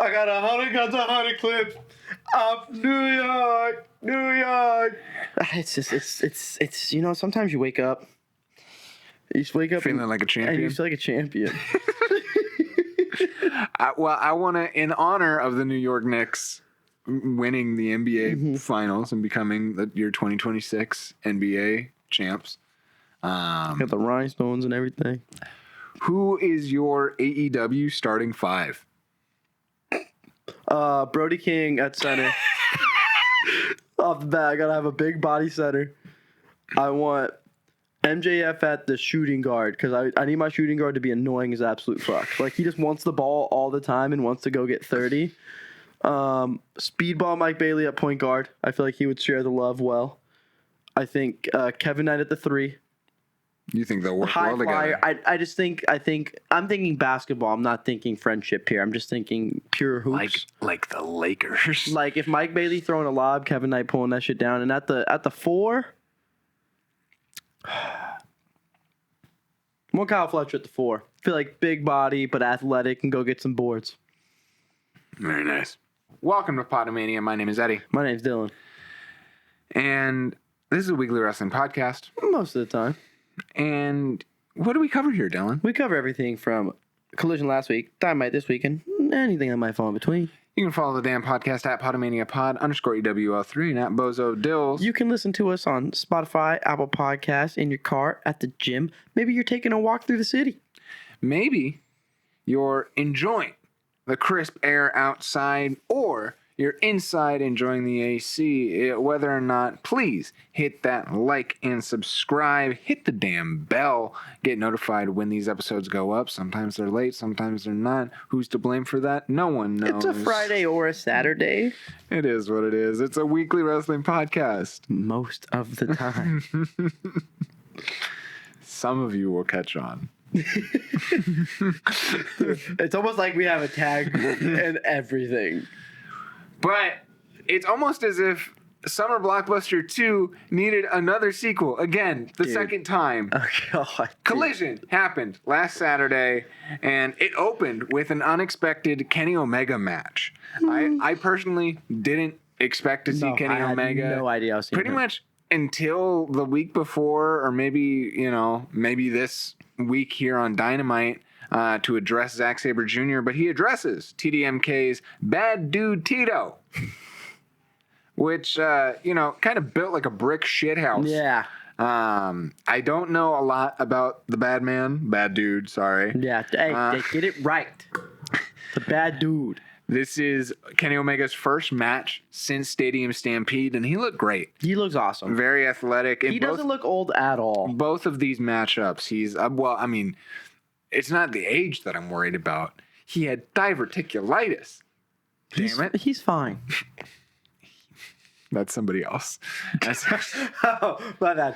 I got 100 guns, 100 clips. Up New York, New York. It's just, you know, sometimes you wake up. You just wake up feeling like a champion. And you feel like a champion. I want to, in honor of the New York Knicks winning the NBA finals and becoming the year 2026 NBA champs. Got the rhinestones and everything. Who is your AEW starting five? Brody King at center. Off the bat, I gotta have a big body center. I want MJF at the shooting guard because I need my shooting guard to be annoying as absolute fuck. Like, he just wants the ball all the time and wants to go get 30. Speedball Mike Bailey at point guard. I feel like he would share the love well. I think Kevin Knight at the 3. You think they'll work High well flyer. together? I'm thinking basketball. I'm not thinking friendship here. I'm just thinking pure hoops. Like the Lakers. Like if Mike Bailey throwing a lob, Kevin Knight pulling that shit down, and at the 4, more Kyle Fletcher at the 4. I feel like big body but athletic and go get some boards. Very nice. Welcome to Pod-A-Mania. My name is Eddie. My name's Dylan. And this is a weekly wrestling podcast. Most of the time. And what do we cover here, Dylan? We cover everything from Collision last week, Dynamite this week, and anything that might fall in between. You can follow the damn podcast at Pod-A-Mania Pod _EWL3 and at Bozo Dills. You can listen to us on Spotify, Apple Podcasts, in your car, at the gym. Maybe you're taking a walk through the city. Maybe you're enjoying the crisp air outside, or you're inside enjoying the AC. Whether or not, please hit that like and subscribe. Hit the damn bell. Get notified when these episodes go up. Sometimes they're late, sometimes they're not. Who's to blame for that? No one knows. It's a Friday or a Saturday. It is what it is. It's a weekly wrestling podcast. Most of the time. Some of you will catch on. It's almost like we have a tag and everything. But it's almost as if Summer Blockbuster 2 needed another sequel. Again, the second time. Oh, God. Collision happened last Saturday, and it opened with an unexpected Kenny Omega match. I personally didn't expect to see Kenny Omega. I had no idea I was seeing Pretty much until the week before, or maybe this week here on Dynamite, to address Zack Sabre Jr., but he addresses TDMK's Bad Dude Tito, which, kind of built like a brick shithouse. Yeah. I don't know a lot about the bad dude, sorry. Yeah, they get it right. The bad dude. This is Kenny Omega's first match since Stadium Stampede, and he looked great. He looks awesome. Very athletic. He doesn't look old at all. Both of these matchups, it's not the age that I'm worried about. He had diverticulitis. Damn it. He's fine. That's somebody else. Oh, my bad.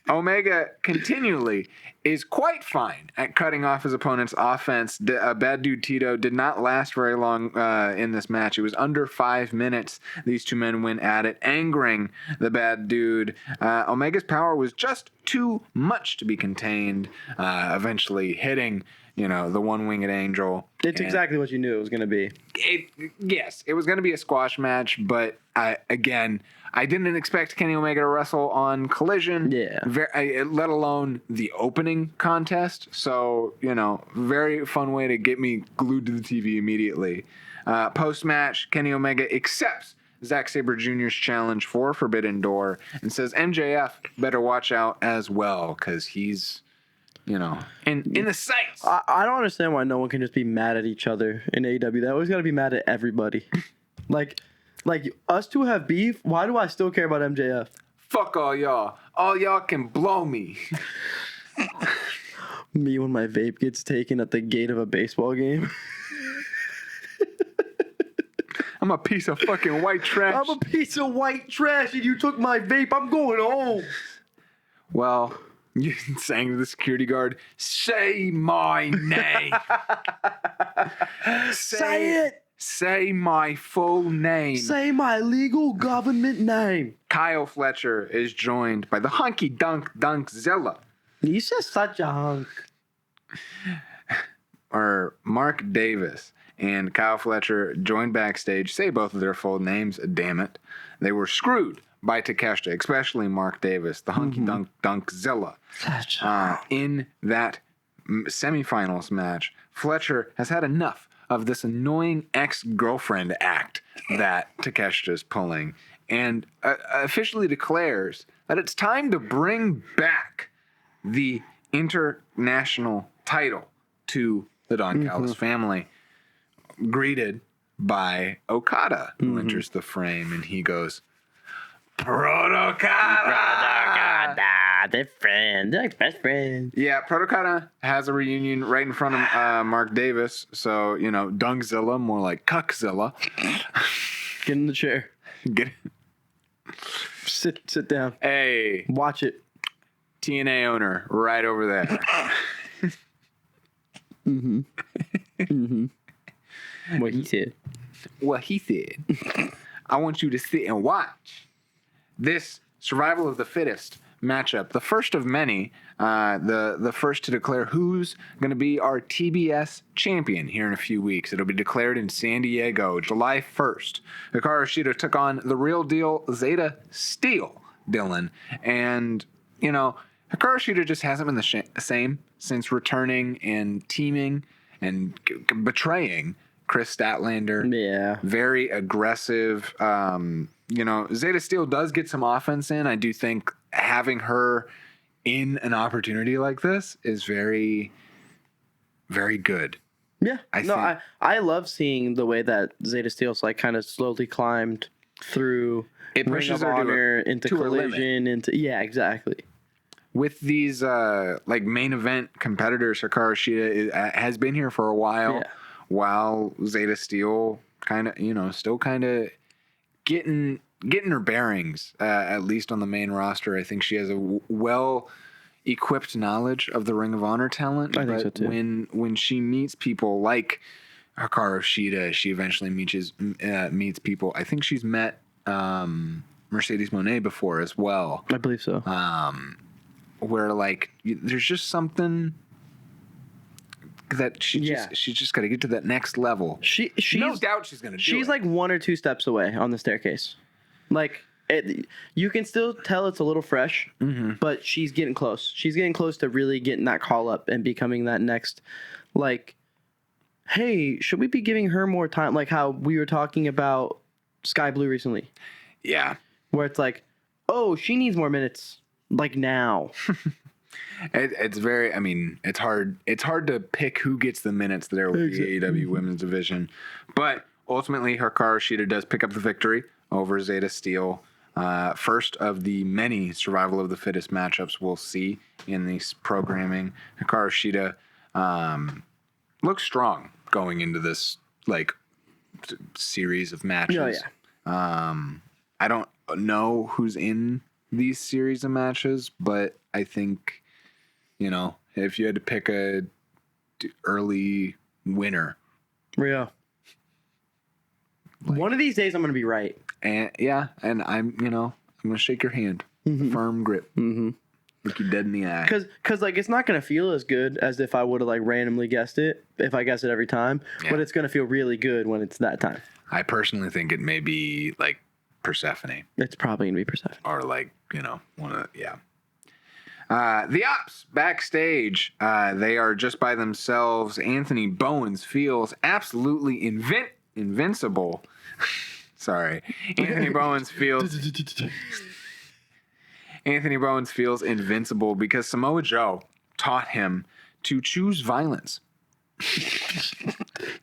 Omega continually is quite fine at cutting off his opponent's offense. Bad Dude Tito did not last very long in this match. It was under 5 minutes. These two men went at it, angering the Bad Dude. Omega's power was just too much to be contained, eventually hitting the one-winged angel. It's exactly what you knew it was going to be. Yes, it was going to be a squash match, but I didn't expect Kenny Omega to wrestle on Collision, let alone the opening contest. So, very fun way to get me glued to the TV immediately. Post-match, Kenny Omega accepts Zack Sabre Jr.'s challenge for Forbidden Door and says MJF better watch out as well because he's... in the sights. I don't understand why no one can just be mad at each other in AEW. They always got to be mad at everybody. like us two have beef. Why do I still care about MJF? Fuck all y'all. All y'all can blow me. Me when my vape gets taken at the gate of a baseball game. I'm a piece of fucking white trash. I'm a piece of white trash and you took my vape. I'm going home. Well... You sang to the security guard, say my name. Say it. Say my full name. Say my legal government name. Kyle Fletcher is joined by the hunky dunkzilla. He's just such a hunk. Or Mark Davis. and Kyle Fletcher joined backstage. Say both of their full names, damn it. They were screwed by Takeshita, especially Mark Davis, the hunky dunkzilla. In that semifinals match, Fletcher has had enough of this annoying ex-girlfriend act that Takeshita is pulling, and officially declares that it's time to bring back the international title to the Don Callis family, greeted by Okada, who enters the frame, and he goes, Protokada! They're friends. They're like best friends. Yeah, Protokada has a reunion right in front of Mark Davis, so, dunkzilla, more like cuckzilla. Get in the chair. Get Sit down. Hey. Watch it. TNA owner right over there. What he said. What he said. I want you to sit and watch this survival of the fittest matchup, the first of many, the first to declare who's going to be our TBS champion here in a few weeks. It'll be declared in San Diego, July 1st. Hikaru Shida took on the real deal Zayda Steel, Dylan. And, Hikaru Shida just hasn't been the same since returning and teaming and betraying Chris Statlander. Yeah. Very aggressive. Zayda Steel does get some offense in. I do think having her in an opportunity like this is very, very good. Yeah. I love seeing the way that Zayda Steel's kind of slowly climbed through it pushes Ring of her Honor into Collision into exactly. With these main event competitors, Hikaru Shida has been here for a while. Yeah. While Zayda Steel kind of, still kind of getting her bearings, at least on the main roster. I think she has a well-equipped knowledge of the Ring of Honor talent. I think so too. When she meets people like Hikaru Shida, she eventually meets people. I think she's met Mercedes Moné before as well. I believe so. Where there's just something that she's just got to get to that next level. She's no doubt she's going to do it. She's like one or two steps away on the staircase. You can still tell it's a little fresh, but she's getting close. She's getting close to really getting that call up and becoming that next, hey, should we be giving her more time? Like how we were talking about Sky Blue recently. Yeah. Where it's oh, she needs more minutes. Now. It's very. It's hard. It's hard to pick who gets the minutes there with the AEW Women's Division, but ultimately, Hikaru Shida does pick up the victory over Zayda Steel. First of the many survival of the fittest matchups we'll see in this programming. Hikaru Shida looks strong going into this series of matches. Oh, yeah. I don't know who's in these series of matches, but I think. If you had to pick a early winner. Yeah. One of these days I'm going to be right. And I'm going to shake your hand. Firm grip. Look you dead in the eye. Because it's not going to feel as good as if I would have randomly guessed it, if I guess it every time. Yeah. But it's going to feel really good when it's that time. I personally think it may be Persephone. It's probably going to be Persephone. Or one of the, yeah. The Ops backstage, they are just by themselves. Anthony Bowens feels absolutely invincible. Sorry. Anthony Bowens feels invincible because Samoa Joe taught him to choose violence.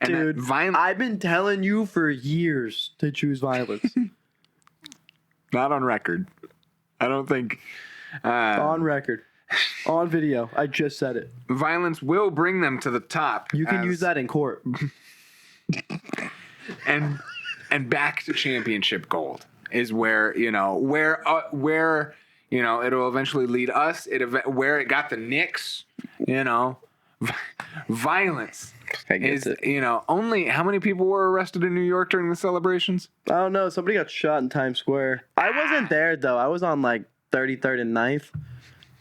Dude, I've been telling you for years to choose violence. Not on record. I don't think... on record. On video. I just said it. Violence will bring them to the top. You can use that in court. and back to championship gold is where, it'll eventually lead us. Where it got the Knicks, violence is, only how many people were arrested in New York during the celebrations? I don't know. Somebody got shot in Times Square. I wasn't there though. I was on 33rd and 9th.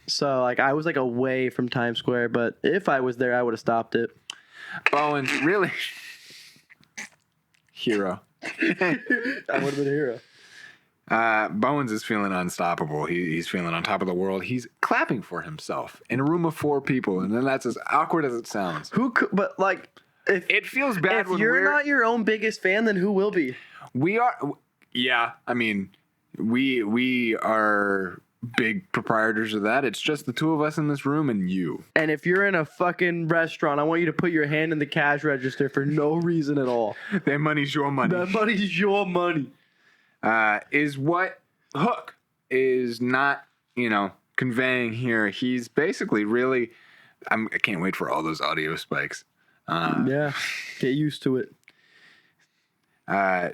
So I was away from Times Square, but if I was there, I would have stopped it. Bowens really Hero. I would have been a hero. Bowens is feeling unstoppable. He's feeling on top of the world. He's clapping for himself in a room of 4 people, and then that's as awkward as it sounds. Who could, but like, if It feels bad if when you're we're not your own biggest fan, then who will be? we are. Yeah, I mean, we are big proprietors of that. It's just the 2 of us in this room and you. And if you're in a fucking restaurant, I want you to put your hand in the cash register for no reason at all. That money's your money. That money's your money. Is what Hook is not, conveying here. He's basically really. I can't wait for all those audio spikes. Yeah, get used to it.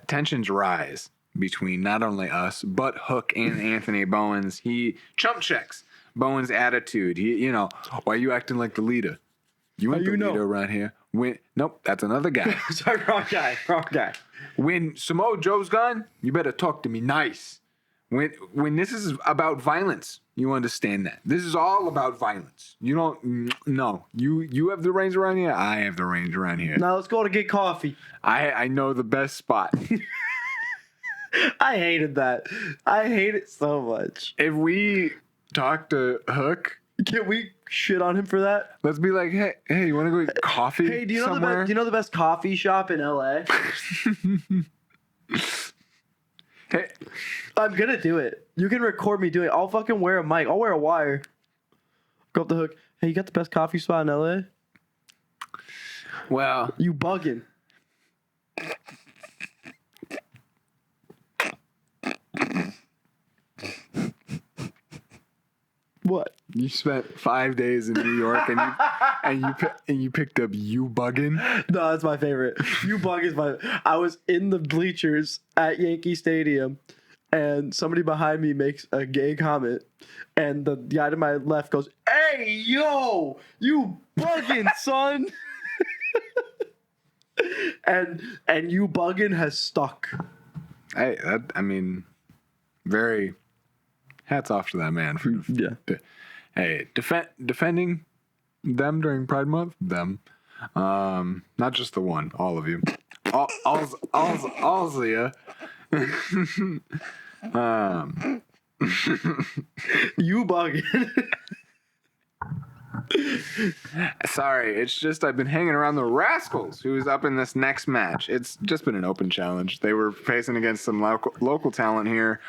Tensions rise between not only us but Hook and Anthony Bowens. He chump checks Bowens' attitude. Why are you acting like the leader? You ain't the leader around here. Nope, that's another guy. Sorry, wrong guy. When Samoa Joe's gone, you better talk to me nice. When this is about violence, you understand that. This is all about violence. You don't. No, you have the reins around here. I have the reins around here. Now let's go to get coffee. I know the best spot. I hated that. I hate it so much. If we talk to Hook, Can we shit on him for that? let's be like, hey, you want to go get coffee? Hey, do you know somewhere? the best coffee shop in LA? Hey, I'm gonna do it. You can record me doing it. I'll fucking wear a mic. I'll wear a wire. Go up the Hook. Hey, you got the best coffee spot in LA? well, You bugging. What? you spent 5 days in New York and you picked up you bugging. No, that's my favorite. You bug is my. I was in the bleachers at Yankee Stadium, and somebody behind me makes a gay comment, and the guy to my left goes, "Hey, yo, you bugging, son." and you bugging has stuck. I mean, very hats off to that man for hey, defending them during Pride Month. Them, not just the one, all of you, all's of you. You bugging. Sorry, it's just I've been hanging around the Rascalz, who's up in this next match. It's just been an open challenge. They were facing against some local talent here,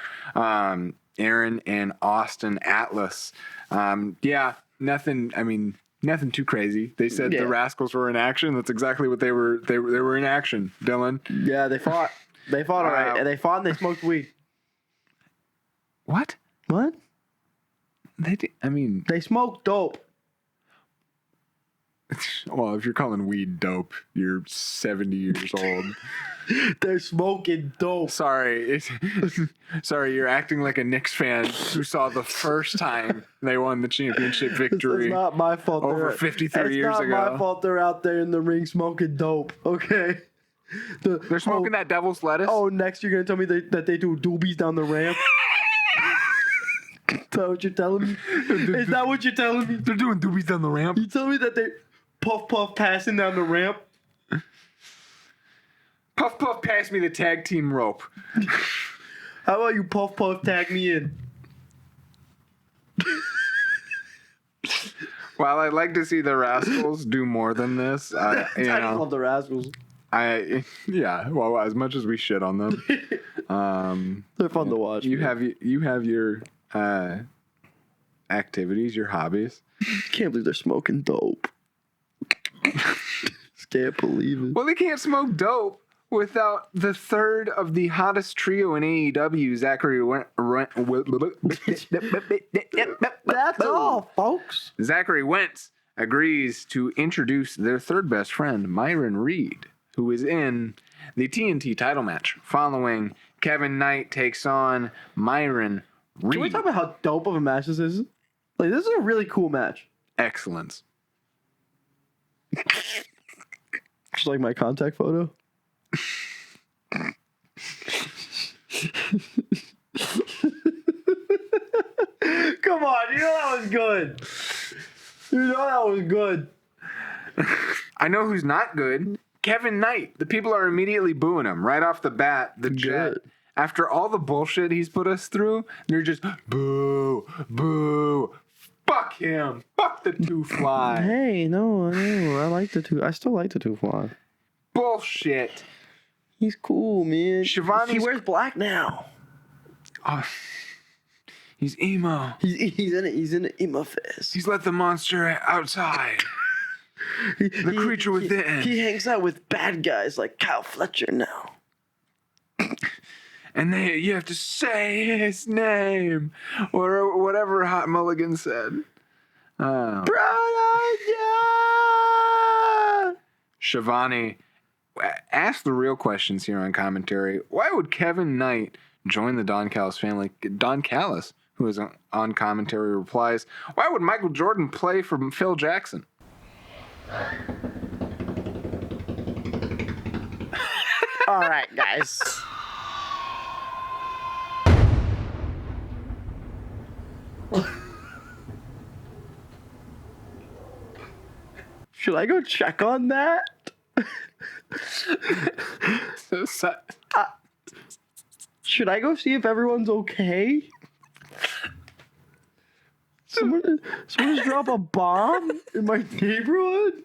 Aaron and Austin Atlas. Nothing. I mean, nothing too crazy. They said the Rascalz were in action. That's exactly what they were. They were in action, Dylan. Yeah, they fought. They fought all right. And they fought and they smoked weed. What? What? They smoked dope. Well, if you're calling weed dope, you're 70 years old. They're smoking dope. Sorry, you're acting like a Knicks fan who saw the first time they won the championship victory. It's not my fault. Over 53 years ago. It's not my fault they're out there in the ring smoking dope, okay? They're smoking that devil's lettuce? Oh, next you're going to tell me that they do doobies down the ramp? Is that what you're telling me? Is that what you're telling me? They're doing doobies down the ramp? You tell me that they puff passing down the ramp? Puff pass me the tag team rope. How about you puff tag me in? While I'd like to see the Rascalz do more than this, I just love the Rascalz. Well, as much as we shit on them, they're fun to watch. You have your activities, your hobbies. Can't believe they're smoking dope. Just can't believe it. Well, they can't smoke dope without the third of the hottest trio in AEW, Zachary That's all, folks. Zachary Wentz agrees to introduce their third best friend, Myron Reed, who is in the TNT title match following Kevin Knight takes on Myron Reed. Can we talk about how dope of a match this is? Like, this is a really cool match. Excellence. Just like my contact photo. Come on, you know that was good. You know that was good. I know who's not good. Kevin Knight, the people are immediately booing him right off the bat. The Jet, after all the bullshit he's put us through, they're just boo, boo. Fuck him. Fuck the two fly. Hey, no, I like the two. I still like the two fly. Bullshit. He's cool, man. Schiavonne's He wears black now. Oh, he's emo. He's in an emo phase. He's let the monster outside. The creature within. He hangs out with bad guys like Kyle Fletcher now. And you have to say his name, or whatever Hot Mulligan said. Schiavone asked the real questions here on commentary. Why would Kevin Knight join the Don Callis family? Don Callis, who is on commentary, replies, why would Michael Jordan play for Phil Jackson? All right, guys. Should I go check on that? Should I go see if everyone's okay? Someone just drop a bomb in my neighborhood?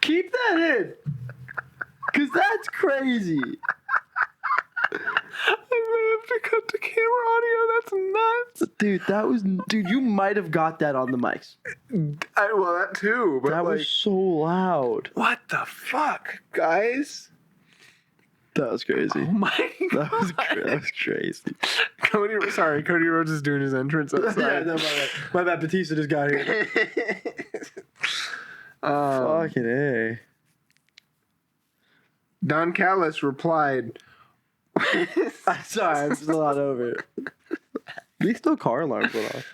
Keep that in. Because that's crazy. I may have to cut the camera audio. That's nuts. Dude, you might have got that on the mics. Well, that too. But that was so loud. What the fuck, guys? That was crazy. Oh my god. That was crazy. Cody Rhodes is doing his entrance outside. Yeah, no, my bad. Batista just got here. Fucking A. Don Callis replied, sorry, I'm still not over it. At least no car alarms went off.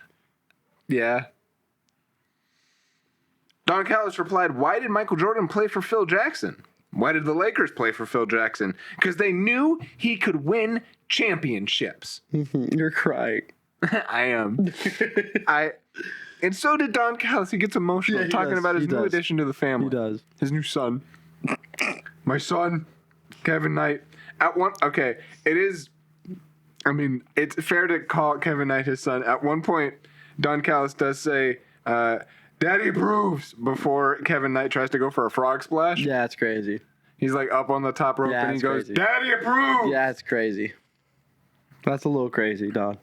Yeah. Don Callis replied, why did Michael Jordan play for Phil Jackson? Why did the Lakers play for Phil Jackson? Because they knew he could win championships. You're crying. I am. And so did Don Callis. He gets emotional talking about his new addition to the family. He does. His new son. My son, Kevin Knight. Okay, it is. I mean, it's fair to call Kevin Knight his son. At one point, Don Callis does say, Daddy approves, before Kevin Knight tries to go for a frog splash. Yeah, it's crazy. He's like up on the top rope and he goes, crazy. Daddy approves! Yeah, it's crazy. That's a little crazy, Don.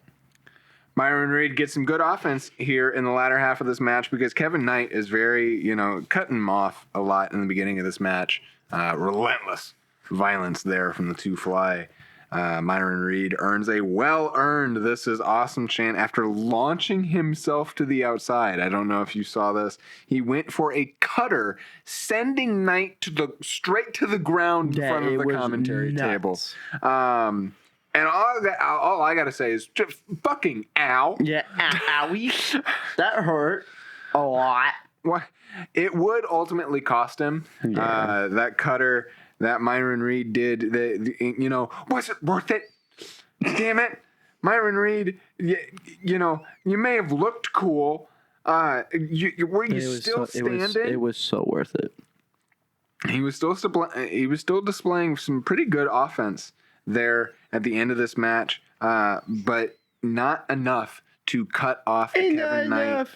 Myron Reed gets some good offense here in the latter half of this match because Kevin Knight is very, cutting him off a lot in the beginning of this match. Relentless violence there from the two fly. Myron Reed earns a well-earned "This is awesome" chant after launching himself to the outside. I don't know if you saw this. He went for a cutter, sending Knight straight to the ground in front of the commentary table. And all I gotta say is just fucking ow. Yeah, owie. That hurt a lot. What? It would ultimately cost him. Yeah. That cutter that Myron Reed did. Was it worth it? Damn it, Myron Reed. You may have looked cool. Were you still standing? It was so worth it. He was still displaying some pretty good offense there at the end of this match, but not enough to cut off Kevin Knight.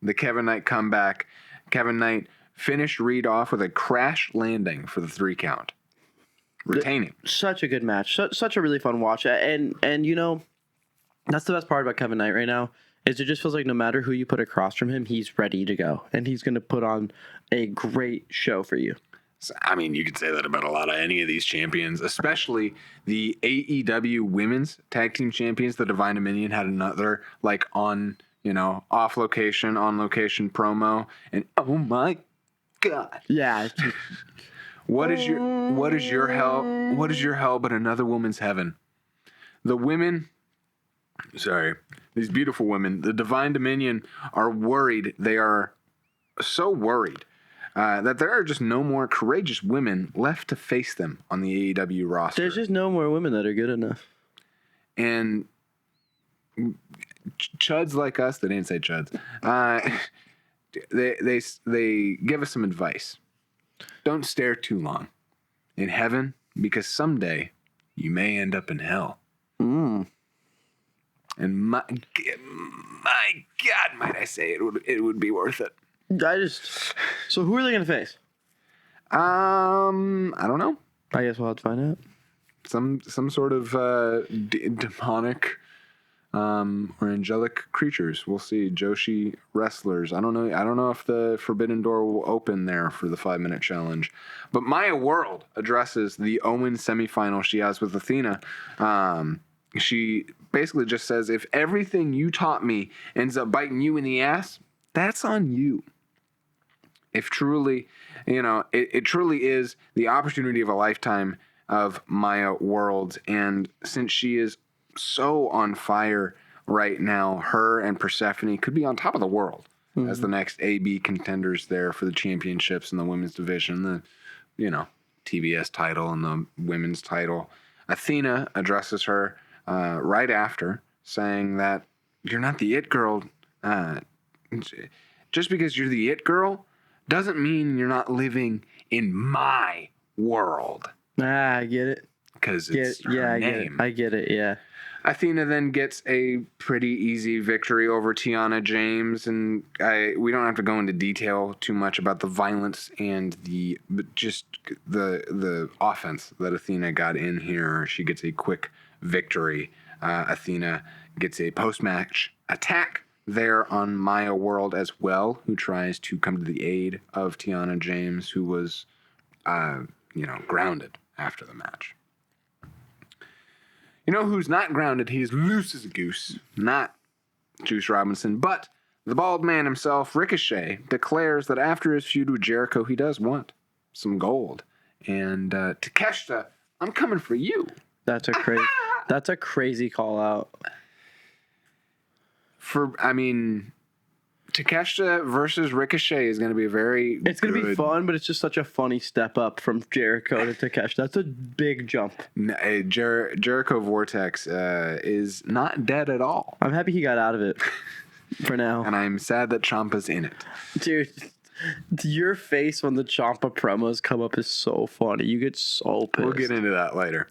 The Kevin Knight comeback. Kevin Knight finished Reed off with a crash landing for the 3 count, retaining. Such a good match. Such a really fun watch. And that's the best part about Kevin Knight right now, is it just feels like no matter who you put across from him, he's ready to go. And he's going to put on a great show for you. I mean, you could say that about a lot of any of these champions, especially the AEW women's tag team champions. The Divine Dominion had another off location, on location promo, and oh my god, yeah. What is your hell but another woman's heaven? The women, these beautiful women, the Divine Dominion, are worried. They are so worried that there are just no more courageous women left to face them on the AEW roster. There's just no more women that are good enough. And chuds like us, they didn't say chuds, they give us some advice. don't stare too long in heaven, because someday you may end up in hell. And my God, might I say it would be worth it. So who are they gonna face? I don't know. I guess we'll have to find out. Some sort of demonic or angelic creatures. We'll see. Joshi wrestlers. I don't know if the Forbidden Door will open there for the 5-minute challenge. But Maya World addresses the Owen semifinal she has with Athena. She basically just says, if everything you taught me ends up biting you in the ass, that's on you. If truly, it truly is the opportunity of a lifetime of Maya Worlds. And since she is so on fire right now, her and Persephone could be on top of the world as the next AB contenders there for the championships in the women's division, the, TBS title and the women's title. Athena addresses her right after, saying that you're not the it girl. Just because you're the it girl doesn't mean you're not living in my world. I get it. Because it's her name. I get it, yeah. Athena then gets a pretty easy victory over Tiana James, and we don't have to go into detail too much about the violence and the offense that Athena got in here. She gets a quick victory. Athena gets a post-match attack there on Maya World as well, who tries to come to the aid of Tiana James, who was, grounded after the match. You know who's not grounded? He's loose as a goose. Not Juice Robinson, but the bald man himself, Ricochet, declares that after his feud with Jericho, he does want some gold. And Takeshita, I'm coming for you. That's a crazy call out. Takeshita versus Ricochet is going to be It's going to be fun, but it's just such a funny step up from Jericho to Takeshita. That's a big jump. Jericho Vortex is not dead at all. I'm happy he got out of it for now. And I'm sad that Ciampa's in it. Dude, your face when the Ciampa promos come up is so funny. You get so pissed. We'll get into that later.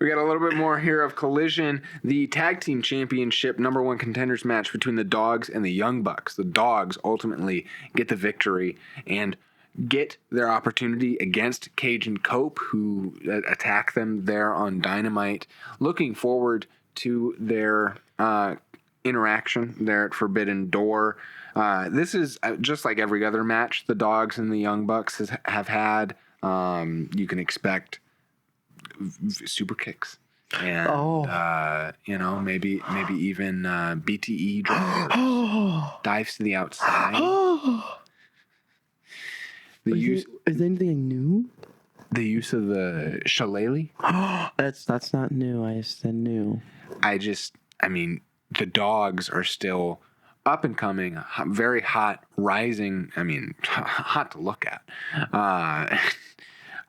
We got a little bit more here of Collision, the tag team championship #1 contenders match between the Dogs and the Young Bucks. The Dogs ultimately get the victory and get their opportunity against Cage and Cope, who attack them there on Dynamite. Looking forward to their interaction there at Forbidden Door. This is just like every other match the Dogs and the Young Bucks have had. You can expect super kicks and maybe even BTE dives to the outside. Is there anything new? The use of the shillelagh. That's not new. I said new. The Dogs are still up and coming, very hot, rising. Hot to look at.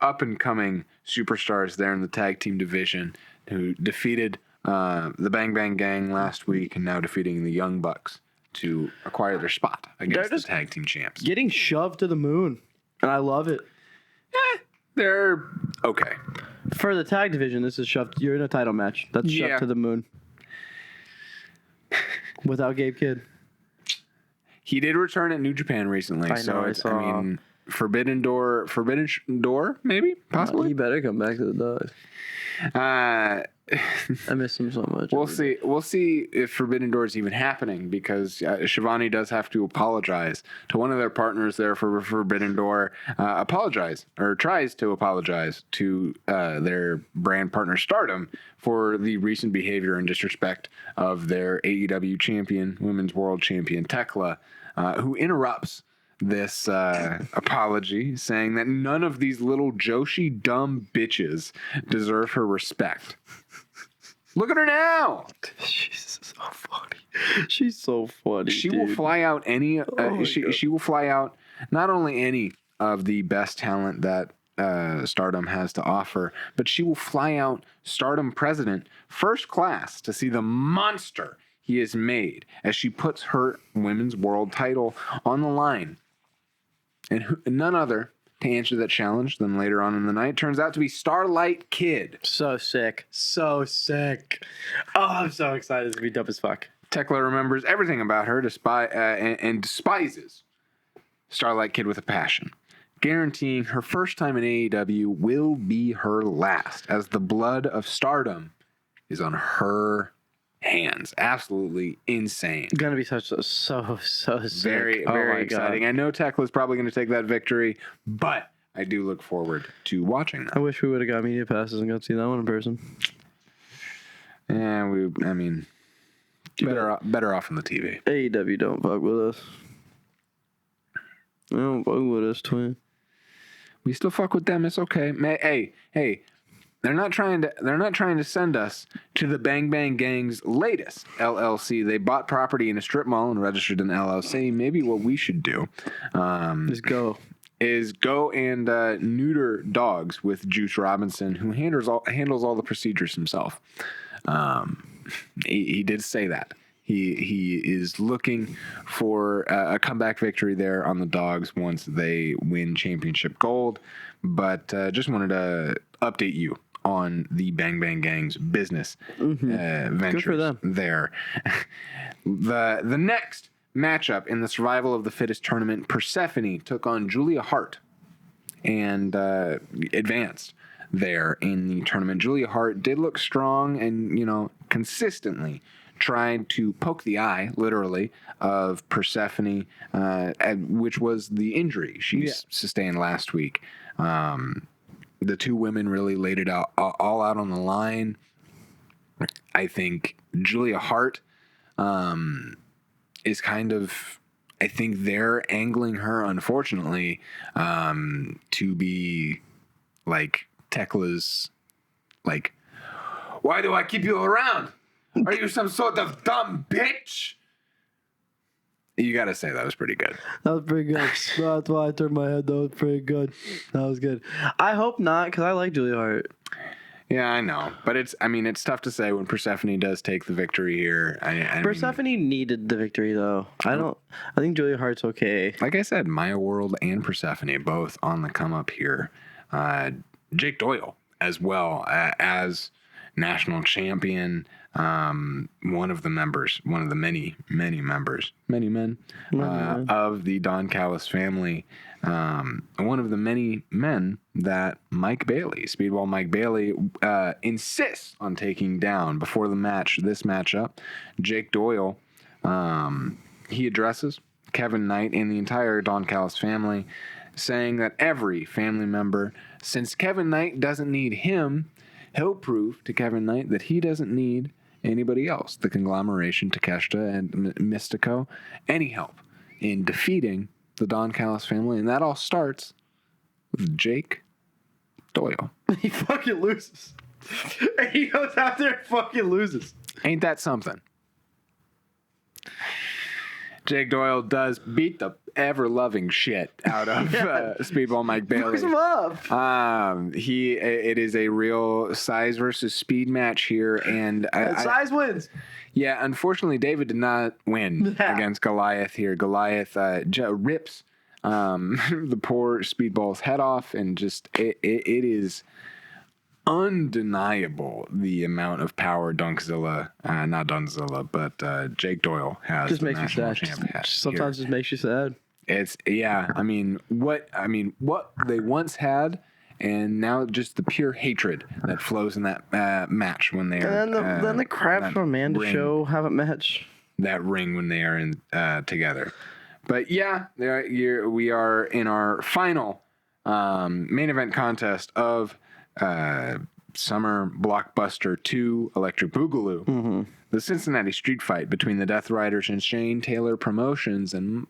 Up and coming superstars there in the tag team division, who defeated the Bang Bang Gang last week and now defeating the Young Bucks to acquire their spot against the tag team champs. Getting shoved to the moon, and I love it. They're okay. For the tag division, this is shoved. You're in a title match. That's shoved to the moon. Without Gabe Kidd. He did return at New Japan recently. Forbidden Door, maybe, possibly. He better come back to the Dogs. I miss him so much. We'll see if Forbidden Door is even happening, because Schiavonne does have to apologize to one of their partners there for Forbidden Door. Tries to apologize to their brand partner Stardom for the recent behavior and disrespect of their AEW champion, Women's World Champion Tekla, who interrupts this apology, saying that none of these little Joshi dumb bitches deserve her respect. Look at her now. She's so funny. She's so funny. She will fly out any. She will fly out not only any of the best talent that Stardom has to offer, but she will fly out Stardom president first class to see the monster he has made as she puts her women's world title on the line And none other to answer that challenge than later on in the night turns out to be Starlight Kid. So sick. So sick. Oh, I'm so excited to be dope as fuck. Tekla remembers everything about her and despises Starlight Kid with a passion, guaranteeing her first time in AEW will be her last, as the blood of stardom is on her hands. Absolutely insane. Gonna be so sick. Very, very exciting. God. I know Tekla's probably going to take that victory, but I do look forward to watching that. I wish we would have got media passes and got to see that one in person. Yeah, better off on the TV. AEW don't fuck with us. They don't fuck with us, twin. We still fuck with them. It's okay. Hey. They're not trying to send us to the Bang Bang Gang's latest LLC. They bought property in a strip mall and registered an LLC. Maybe what we should do is go and neuter dogs with Juice Robinson, who handles all the procedures himself. He did say that. He is looking for a comeback victory there on the dogs once they win championship gold. But just wanted to update you on the Bang Bang Gang's business ventures. Good for them. There. The next matchup in the Survival of the Fittest tournament, Persephone took on Julia Hart and advanced there in the tournament. Julia Hart did look strong and, consistently tried to poke the eye, literally, of Persephone, which was the injury she sustained last week. The two women really laid it out all out on the line. I think Julia Hart is kind of, I think they're angling her, unfortunately, to be like Tekla's, like, why do I keep you around? Are you some sort of dumb bitch? You got to say that was pretty good. That was pretty good. That's why I turned my head. That was pretty good. That was good. I hope not, because I like Julia Hart. Yeah, I know. But it's tough to say when Persephone does take the victory here. Persephone needed the victory, though. I think Julia Hart's okay. Like I said, Maya World and Persephone both on the come up here. Jake Doyle as well as national champion. One of the many men of the Don Callis family. One of the many men that Mike Bailey, Speedball Mike Bailey, insists on taking down before this matchup. Jake Doyle, he addresses Kevin Knight and the entire Don Callis family, saying that every family member, since Kevin Knight doesn't need him, he'll prove to Kevin Knight that he doesn't need anybody else, the conglomeration, Takeshita and Mystico, any help in defeating the Don Callis family. And that all starts with Jake Doyle. He fucking loses. He goes out there and fucking loses. Ain't that something? Jake Doyle does beat the ever-loving shit out of Speedball Mike Bailey. Fucks him up. It is a real size versus speed match here, and size wins. Yeah, unfortunately, David did not win against Goliath here. Goliath rips the poor Speedball's head off, and just it is undeniable the amount of power Dunkzilla, not Dunkzilla, but Jake Doyle has. Just makes you sad. Sometimes it makes you sad. It's what they once had, and now just the pure hatred that flows in that match when they are. And then the crap from Amanda show have a match. That ring when they are in together, but yeah, we are in our final main event contest of Summer Blockbuster 2 Electric Boogaloo. Mm-hmm. The Cincinnati street fight between the Death Riders and Shane Taylor Promotions, and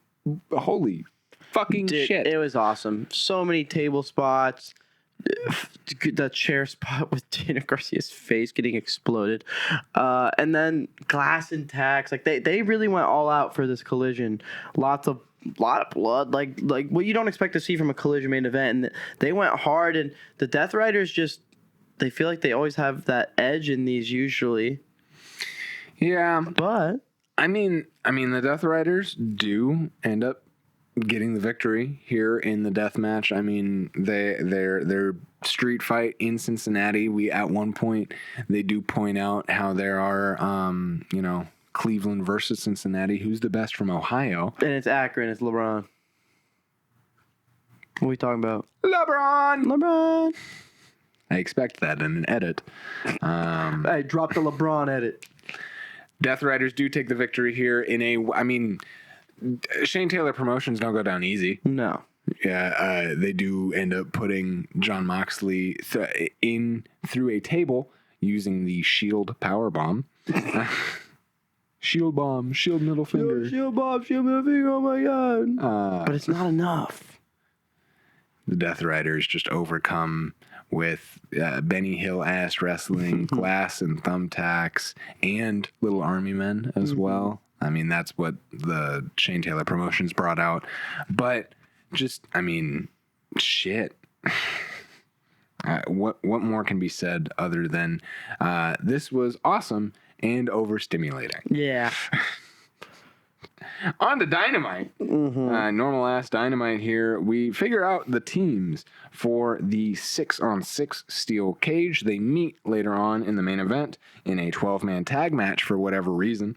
holy fucking shit. It was awesome. So many table spots. The chair spot with Dana Garcia's face getting exploded. And then glass and tacks. Like they really went all out for this collision. Lot of blood, like what you don't expect to see from a collision main event. And they went hard, and the Death Riders they feel like they always have that edge in these usually. Yeah, but I mean the Death Riders do end up getting the victory here in the death match. I mean, their street fight in Cincinnati. We at one point they do point out how there are Cleveland versus Cincinnati. Who's the best from Ohio? And it's Akron. It's LeBron. What are we talking about? LeBron. I expect that in an edit. Hey, drop the LeBron edit. Death Riders do take the victory here Shane Taylor Promotions don't go down easy. No. Yeah, they do end up putting Jon Moxley in through a table using the Shield Power Bomb. Shield Bomb, Shield Middle Finger. Shield Bomb, Shield Middle Finger, oh my God. But it's not enough. The Death Riders just overcome with Benny Hill ass wrestling, glass and thumbtacks, and Little Army Men as well. I mean, that's what the Shane Taylor Promotions brought out. But just, shit. What more can be said other than this was awesome and overstimulating? Yeah. On to Dynamite. Normal ass Dynamite here. We figure out the teams for the 6-on-6 steel cage. They meet later on in the main event in a 12-man tag match for whatever reason.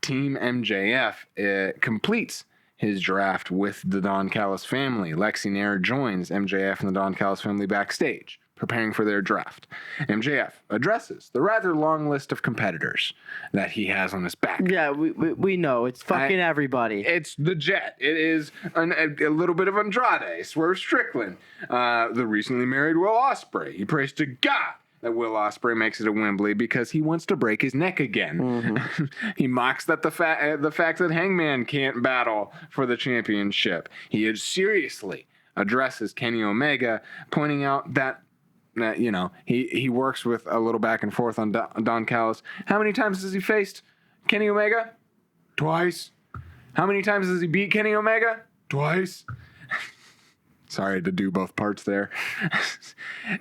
Team MJF completes his draft with the Don Callis family. Lexi Nair joins MJF and the Don Callis family backstage, preparing for their draft. MJF addresses the rather long list of competitors that he has on his back. Yeah, we know. It's fucking everybody. It's the Jet. It is a little bit of Andrade, Swerve Strickland, the recently married Will Ospreay. He prays to God that Will Ospreay makes it to Wembley because he wants to break his neck again. He mocks that the fact that Hangman can't battle for the championship. He seriously addresses Kenny Omega, pointing out that he works with a little back and forth on Don Callis. How many times has he faced Kenny Omega? Twice. How many times has he beat Kenny Omega? Twice. Sorry to do both parts there.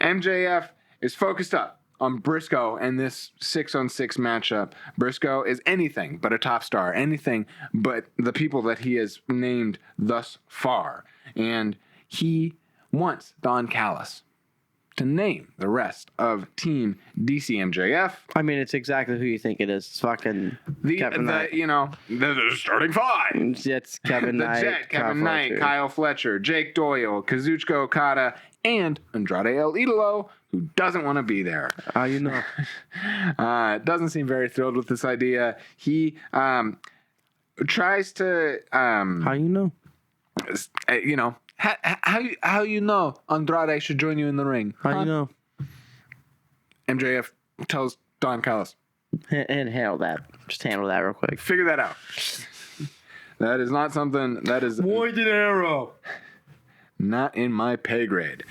MJF is focused up on Briscoe and this 6-on-6 matchup. Briscoe is anything but a top star, anything but the people that he has named thus far. And he wants Don Callis to name the rest of Team DC-MJF. I mean, it's exactly who you think it is. It's fucking Kevin Knight. The starting five. It's Kevin The Knight. Jet, Kevin Knight, Kyle Fletcher, Jake Doyle, Kazuchika Okada, and Andrade El Idolo, who doesn't want to be there. How you know? Doesn't seem very thrilled with this idea. He tries to... How you know? How you know Andrade should join you in the ring? How you know? MJF tells Don Callis. And handle that. Just handle that real quick. Figure that out. That is not something that is... Pointed arrow. Not in my pay grade.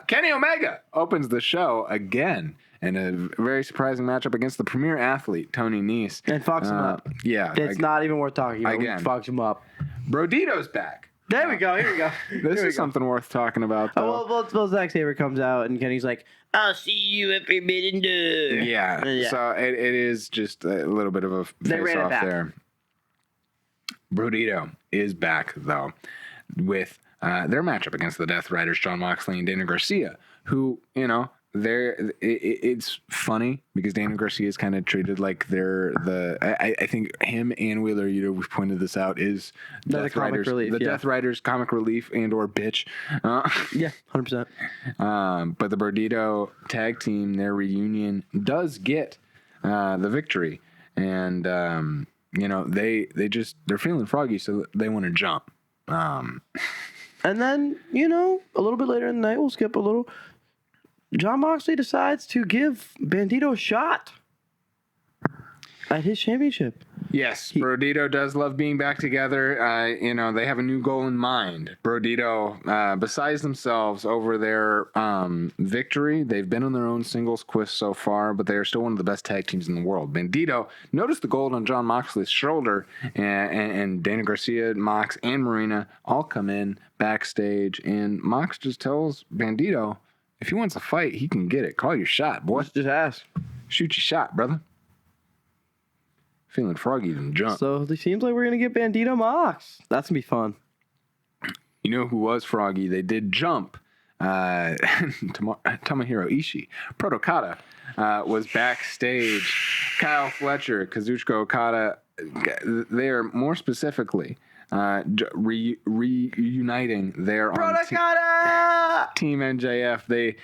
Kenny Omega opens the show again in a very surprising matchup against the premier athlete, Tony Nese. And fucks him up. Yeah. It's not even worth talking about. Again. Fucks him up. Brodito's back. There we go. Here we go. This is something worth talking about, though. Well, Zack Sabre comes out and Kenny's like, I'll see you at Forbidden Door. Yeah. So it is just a little bit of a face-off there. Brodito is back, though, with their matchup against the Death Riders, Jon Moxley and Daniel Garcia, who, it's funny because Daniel Garcia is kind of treated like I think him and Wheeler, we've pointed this out, is Death Riders, Death Riders comic relief and or bitch. Yeah, 100%. But the Brodito tag team, their reunion does get the victory, and they're feeling froggy, so they want to jump. And then, a little bit later in the night, we'll skip a little. Jon Moxley decides to give Bandito a shot at his championship. Yes, Brodito does love being back together. They have a new goal in mind. Brodito, besides themselves over their victory, they've been on their own singles quest so far, but they are still one of the best tag teams in the world. Bandito, notice the gold on Jon Moxley's shoulder, and Daniel Garcia, Mox, and Marina all come in backstage, and Mox just tells Bandito, if he wants a fight, he can get it. Call your shot, boy. Just ask. Shoot your shot, brother. Feeling froggy than jump. So it seems like we're going to get Bandito Mox. That's going to be fun. You know who was froggy? They did jump. Tomohiro Ishii. Protokada was backstage. Kyle Fletcher, Kazuchika Okada, they are more specifically reuniting their Team MJF. They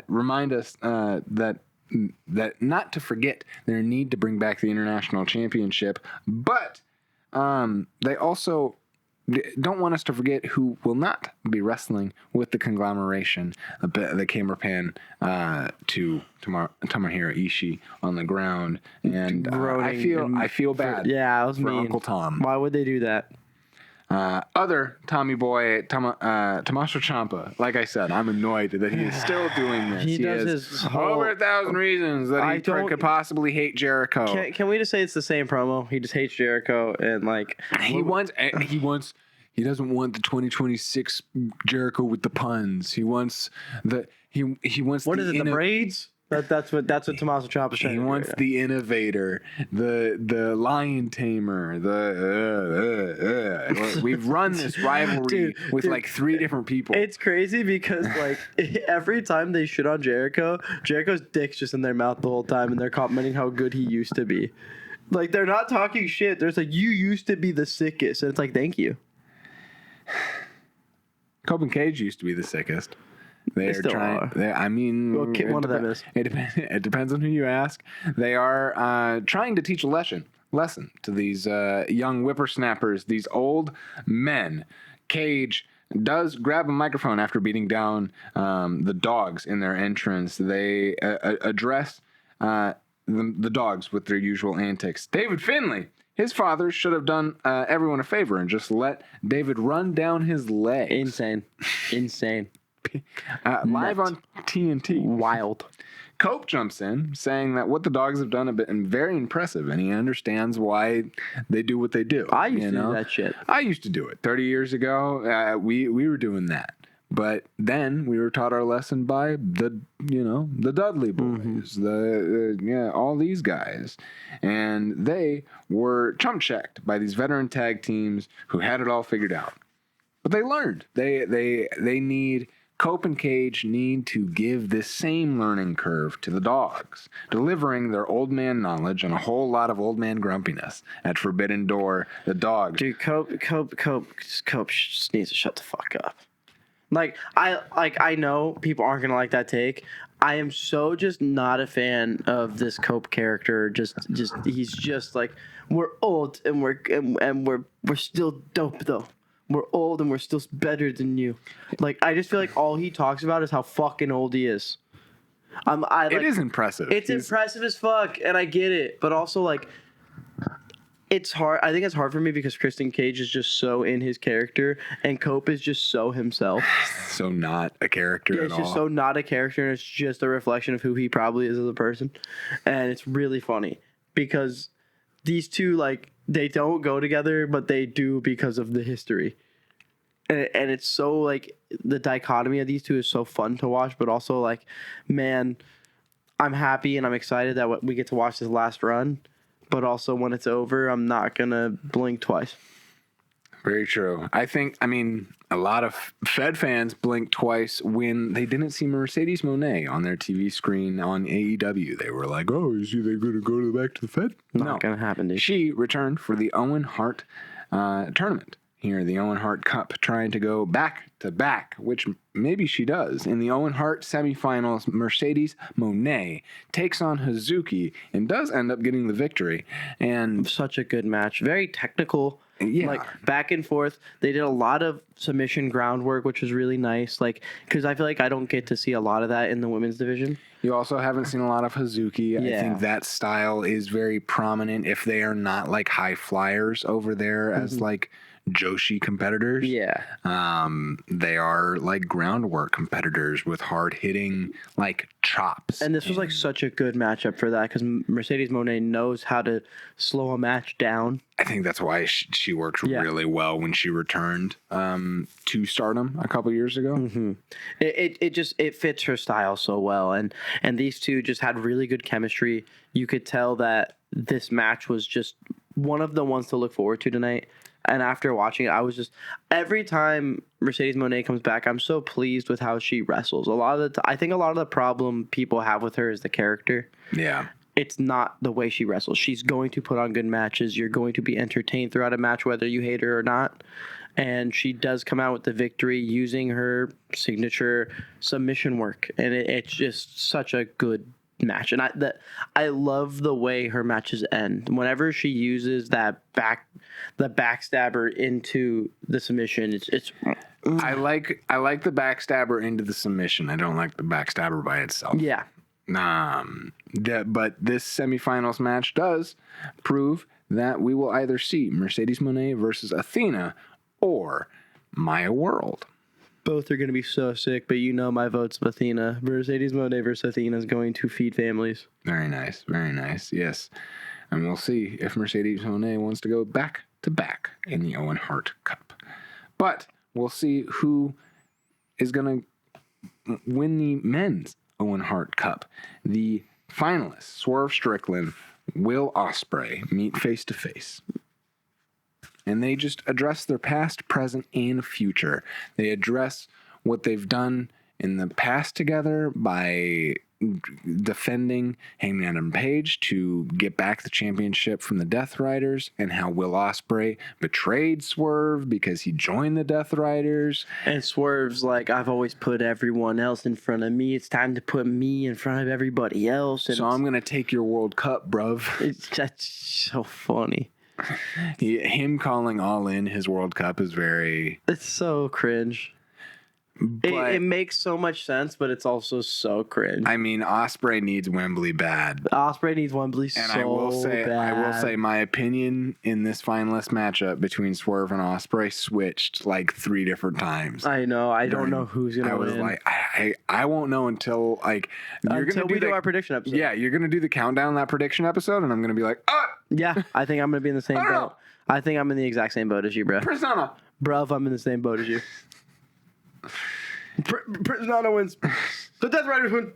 remind us that not to forget their need to bring back the International Championship, but they also don't want us to forget who will not be wrestling with the conglomeration, the camera pan to Tomohiro Ishii on the ground, and I feel bad. Yeah, it was for mean. Uncle Tom. Why would they do that? Other Tommy boy, Tommaso Ciampa. Like I said, I'm annoyed that he is still doing this. He does has his whole, over 1,000 reasons that he could possibly hate Jericho. Can we just say it's the same promo? He just hates Jericho and like he doesn't want the 2026 Jericho with the puns. He wants the the braids? That's what Tommaso Ciampa said. He wants the innovator, the lion tamer, we've run this rivalry with like 3 different people. It's crazy because like every time they shit on Jericho's dick's just in their mouth the whole time, and they're commenting how good he used to be. Like they're not talking shit. There's like, you used to be the sickest, and it's like, thank you. Cope and Cage used to be the sickest. They still are. One of them is. It depends on who you ask. They are trying to teach a lesson to these young whippersnappers, these old men. Cage does grab a microphone after beating down the dogs in their entrance. They address the dogs with their usual antics. David Finlay, his father, should have done everyone a favor and just let David run down his legs. Insane. Live on TNT. Wild. Cope jumps in, saying that what the dogs have done have been very impressive, and he understands why they do what they do. I used to do that shit. I used to do it 30 years ago. We were doing that, but then we were taught our lesson by the Dudley boys, all these guys, and they were chump checked by these veteran tag teams who had it all figured out. But they learned. Cope and Cage need to give this same learning curve to the dogs, delivering their old man knowledge and a whole lot of old man grumpiness at Forbidden Door. The dogs. Dude, Cope just needs to shut the fuck up. I know people aren't gonna like that take. I am so just not a fan of this Cope character. Just he's just like, we're old and we're still dope though. We're old and we're still better than you. Like, I just feel like all he talks about is how fucking old he is. It is impressive. It's impressive as fuck, and I get it. But also, like, it's hard. I think it's hard for me because Christian Cage is just so in his character, and Cope is just so himself. So not a character at all. It's just so not a character, and it's just a reflection of who he probably is as a person. And it's really funny because these two, like, they don't go together, but they do because of the history. And it's so, like, the dichotomy of these two is so fun to watch, but also, like, man, I'm happy and I'm excited that we get to watch this last run, but also when it's over, I'm not going to blink twice. Very true. A lot of Fed fans blinked twice when they didn't see Mercedes Moné on their TV screen on AEW. They were like, oh, is they going to go back to the Fed? Not going to happen, dude. She returned for the Owen Hart tournament. Here, the Owen Hart Cup, trying to go back to back, which maybe she does. In the Owen Hart semifinals, Mercedes Moné takes on Hazuki and does end up getting the victory. And such a good match. Very technical. Yeah. Like, back and forth. They did a lot of submission groundwork, which was really nice. Like, because I feel like I don't get to see a lot of that in the women's division. You also haven't seen a lot of Hazuki. Yeah. I think that style is very prominent if they are not, like, high flyers over there as, like, Joshi competitors. Yeah. They are like groundwork competitors with hard hitting like chops. And this was like such a good matchup for that because Mercedes Moné knows how to slow a match down. I think that's why she worked really well when she returned to Stardom a couple years ago. Mm-hmm. It fits her style so well, and these two just had really good chemistry. You could tell that this match was just one of the ones to look forward to tonight. And after watching it, I was just every time Mercedes Moné comes back, I'm so pleased with how she wrestles. I think a lot of the problem people have with her is the character. Yeah. It's not the way she wrestles. She's going to put on good matches. You're going to be entertained throughout a match, whether you hate her or not. And she does come out with the victory using her signature submission work. And it's just such a good match. And I love the way her matches end. Whenever she uses the backstabber into the submission, it's I like the backstabber into the submission. I don't like the backstabber by itself. yeah. But this semifinals match does prove that we will either see Mercedes Moné versus Athena or Maya World. Both are going to be so sick, but my vote's Athena. Mercedes Moné versus Athena is going to feed families. Very nice. Very nice. Yes. And we'll see if Mercedes Moné wants to go back to back in the Owen Hart Cup. But we'll see who is going to win the men's Owen Hart Cup. The finalists, Swerve Strickland, Will Ospreay, meet face to face. And they just address their past, present, and future. They address what they've done in the past together by defending Hangman Adam Page to get back the championship from the Death Riders, and how Will Ospreay betrayed Swerve because he joined the Death Riders. And Swerve's like, I've always put everyone else in front of me. It's time to put me in front of everybody else. And so I'm going to take your World Cup, bruv. That's so funny. Him calling All In his World Cup is very... It's so cringe. It makes so much sense, but it's also so cringe. I mean, Ospreay needs Wembley bad. Ospreay needs Wembley and bad. I will say my opinion in this finalist matchup between Swerve and Ospreay switched like 3 different times. I know. I don't know who's going to win. I was like, I won't know until we do our prediction episode. Yeah, you're going to do the countdown, that prediction episode, and I'm going to be like, yeah, I think I'm going to be in the same boat. I think I'm in the exact same boat as you, bro. Persona. Bruv, I'm in the same boat as you. Persona wins. The Death Riders win.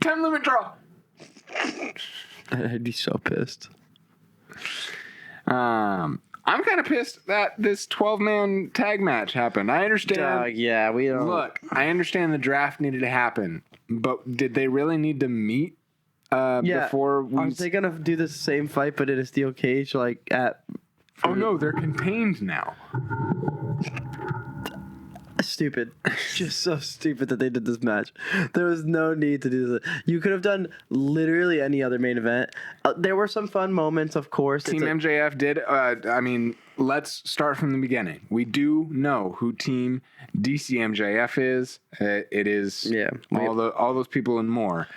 10 limit draw. I'd be so pissed. I'm kind of pissed that this 12-man tag match happened. I understand. Yeah, we don't. Look, I understand the draft needed to happen, but did they really need to meet before we... Are they going to do the same fight, but in a steel cage, like at... Oh, no, they're contained now. Stupid. Just so stupid that they did this match. There was no need to do this. You could have done literally any other main event. There were some fun moments, of course. Team MJF did. Let's start from the beginning. We do know who Team DC-MJF is. It is all those people and more,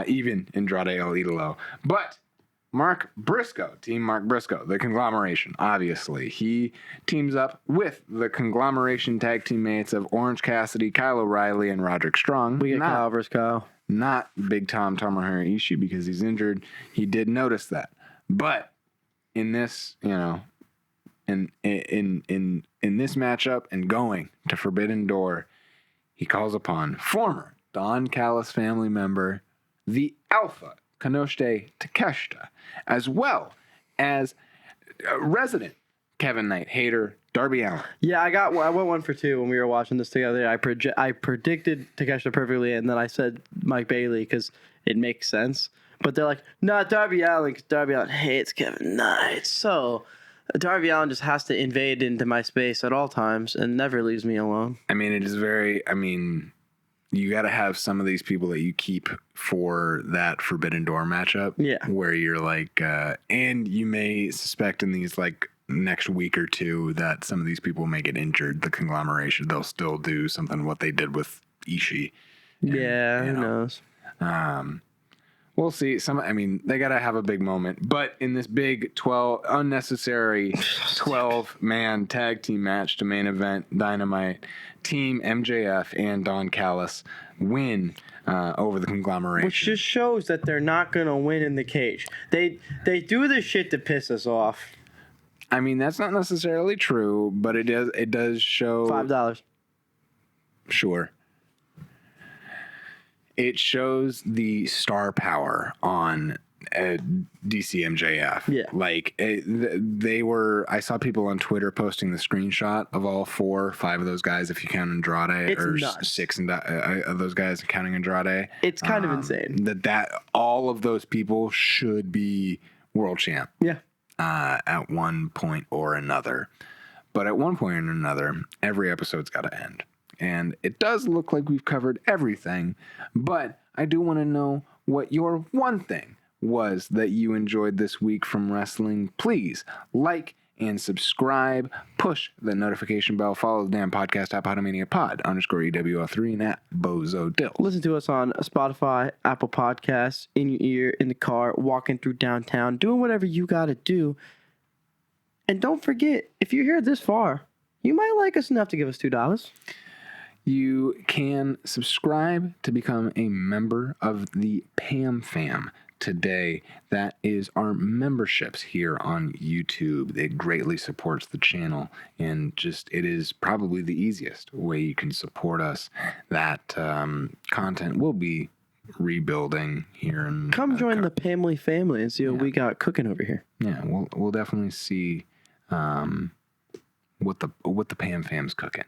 even Andrade El Idolo. But Mark Briscoe, Team Mark Briscoe, the conglomeration, obviously. He teams up with the conglomeration tag teammates of Orange Cassidy, Kyle O'Reilly, and Roderick Strong. We get Kyle versus Kyle. Not Big Tom Tomohiro Ishii because he's injured. He did notice that. But in this, in this matchup and going to Forbidden Door, he calls upon former Don Callis family member, the Alpha Kanoshite Takeshita, as well as resident Kevin Knight hater Darby Allin. Yeah, I went 1 for 2 when we were watching this together. I predicted Takeshita perfectly, and then I said Mike Bailey because it makes sense. But they're like, nah, Darby Allin, because Darby Allin hates Kevin Knight. So Darby Allin just has to invade into my space at all times and never leaves me alone. I mean, it is very, you got to have some of these people that you keep for that Forbidden Door matchup. Yeah. Where you're like, and you may suspect in these like next week or two that some of these people may get injured. The conglomeration, they'll still do something what they did with Ishii. And, who knows? We'll see. They got to have a big moment. But in this big unnecessary 12-man tag team match to main event Dynamite, Team MJF and Don Callis win over the conglomeration. Which just shows that they're not going to win in the cage. They do this shit to piss us off. That's not necessarily true, but it does show... $5. Sure. It shows the star power on DC-MJF. Yeah. Like they were. I saw people on Twitter posting the screenshot of all 4 or 5 of those guys, if you count Andrade, It's or nuts. 6 of those guys counting Andrade. It's kind of insane. That all of those people should be world champ. Yeah. At one point or another. But at one point or another, every episode's got to end. And it does look like we've covered everything, but I do want to know what your one thing was that you enjoyed this week from wrestling. Please like and subscribe, push the notification bell, follow the damn podcast at Pod-A-Mania pod_EWL3 and at Bozo Dills. Listen to us on Spotify, Apple Podcasts, in your ear, in the car, walking through downtown, doing whatever you got to do. And don't forget, if you're here this far, you might like us enough to give us $2. You can subscribe to become a member of the Pam Fam today. That is our memberships here on YouTube. It greatly supports the channel, and it is probably the easiest way you can support us. That content will be rebuilding here. Come join the Pamly family and see what we got cooking over here. Yeah, we'll definitely see what the Pam Fam's cooking.